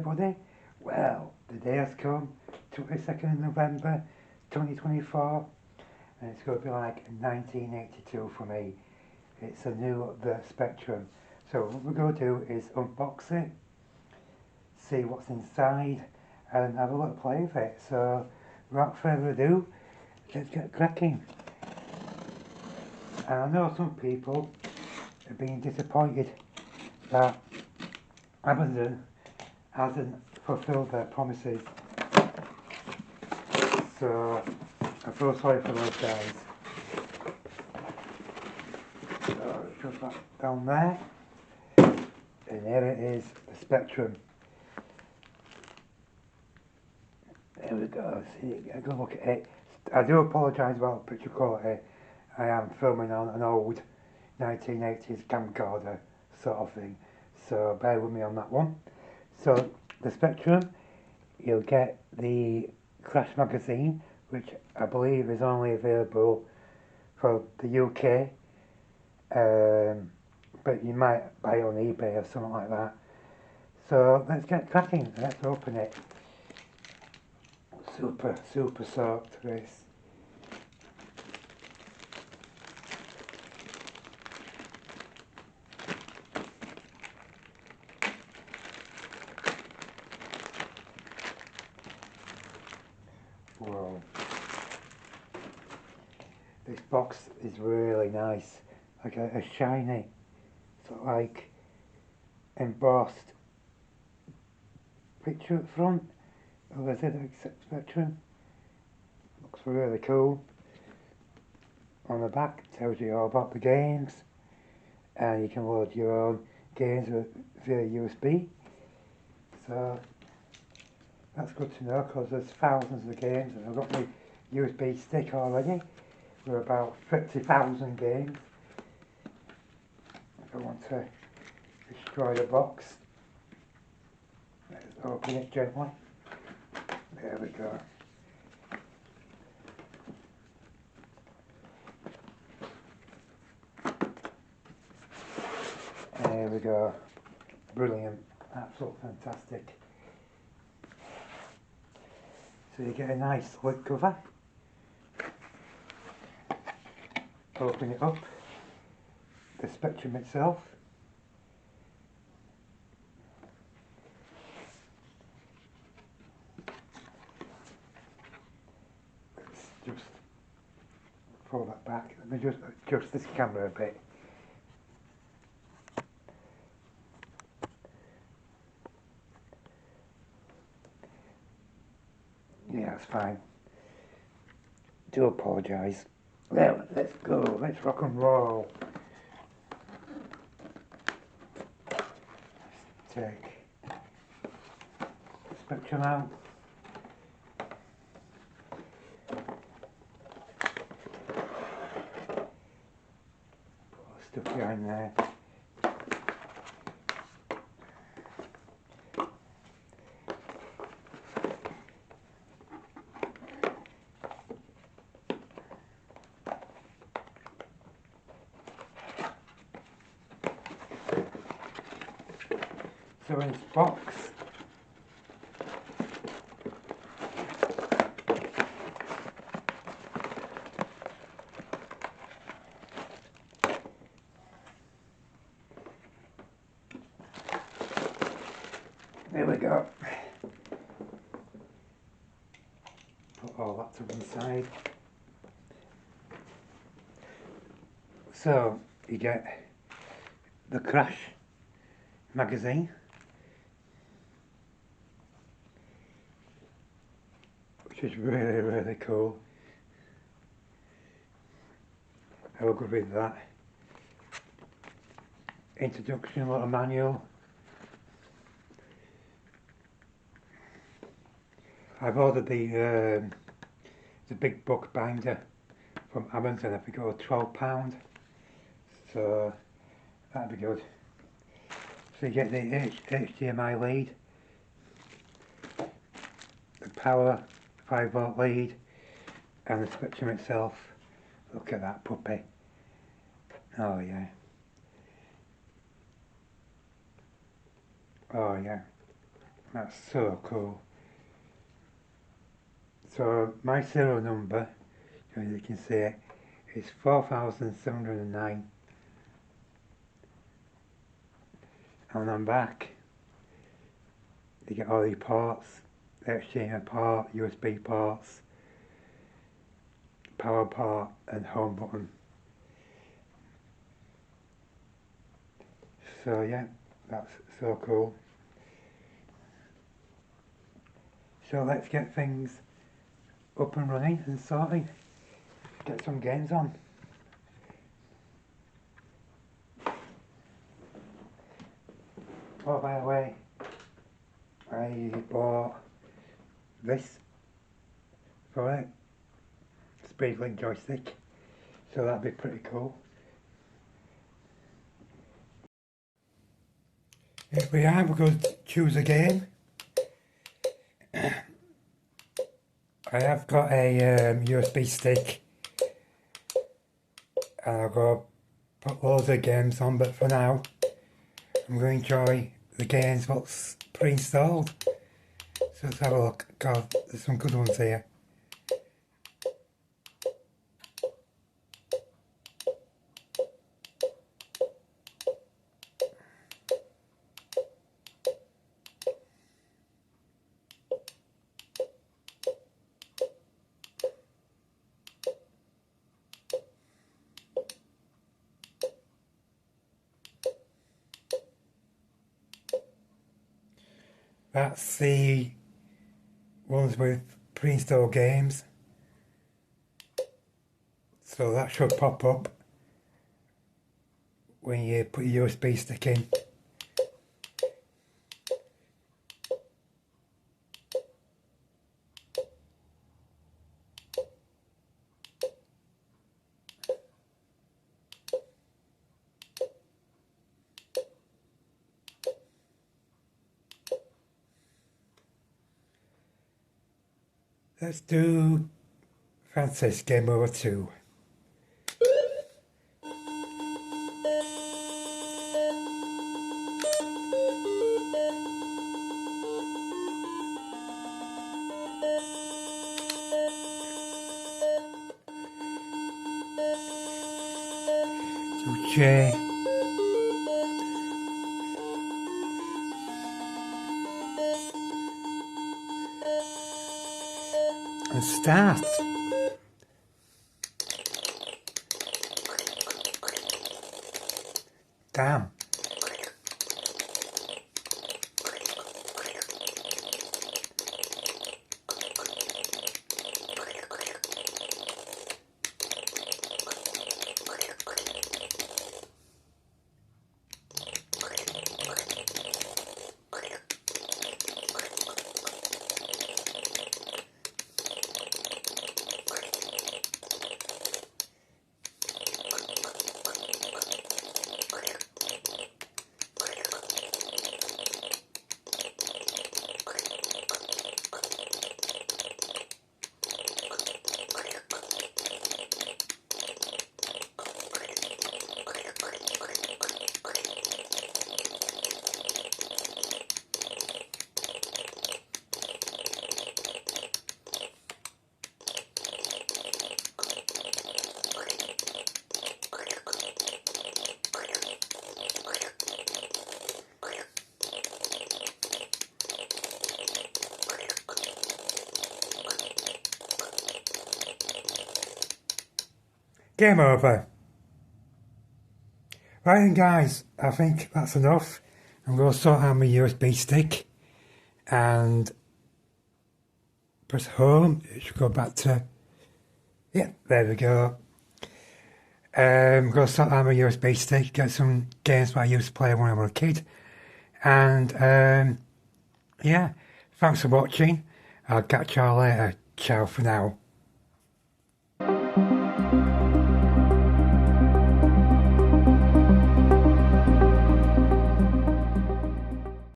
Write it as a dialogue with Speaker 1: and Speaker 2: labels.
Speaker 1: everybody. Well, the day has come, 22nd of November 2024, and it's going to be like 1982 for me. It's a new the Spectrum. So what we're going to do is unbox it, see what's inside, and have a little play with it. So without further ado, let's get cracking. And I know some people have been disappointed that Amazon hasn't fulfilled their promises, so I feel sorry for those guys. So shove that down there, and here it is, the Spectrum. There we go, see, a good look at it. I do apologise about the picture quality. I am filming on an old 1980s camcorder sort of thing, so bear with me on that one. So the Spectrum, you'll get the Crash magazine, which I believe is only available for the UK, but you might buy it on eBay or something like that. So let's get cracking, let's open it. Super soaked this. Whoa. This box is really nice, like a shiny, sort of like embossed picture at the front of the ZX Spectrum. Looks really cool. On the back tells you all about the games, and you can load your own games via USB. So that's good to know, because there's thousands of games, and I've got my USB stick already with about 50,000 games. I don't want to destroy the box. Let's open it gently. There we go. There we go. Brilliant. Absolutely fantastic. So you get a nice wood cover. Open it up. The Spectrum itself. Let's just pull that back. Let me just adjust this camera a bit. Yeah, that's fine. Do apologise. Well, let's go. Let's rock and roll. Let's take the Spectrum out. Put all the stuff behind there. So in this box, there we go. Put all that to one side. So you get the Crash magazine, which is really cool. I will go with that. Introduction, little manual. I've ordered the big book binder from Amazon. I think it was £12, so that'd be good. So you get the HDMI lead, the power 5-volt lead, and the Spectrum itself. Look at that puppy. Oh yeah. Oh yeah. That's so cool. So my serial number, as you can see, is 4709, and I'm back. You get all your parts, HDMI part, USB parts, power part and home button. So yeah, that's so cool. So let's get things up and running and starting. Get some games on. Oh, by the way, I bought this for it, SpeedLink joystick, so that'd be pretty cool. Here we are, we're going to choose a game. I have got a USB stick and I've got to put loads of games on, but for now I'm going to enjoy the games what's pre-installed. So let's have a look. God, there's some good ones here. That's the ones with pre-installed games. So that should pop up when you put your USB stick in. Let's do Francis Game Over 2. J. And start. Damn. Game over. Right then guys, I think that's enough. I'm going to sort out my USB stick and press home. It should go back to, yeah, there we go. I'm going to sort out my USB stick, get some games that I used to play when I was a kid. And yeah, thanks for watching. I'll catch y'all later. Ciao for now.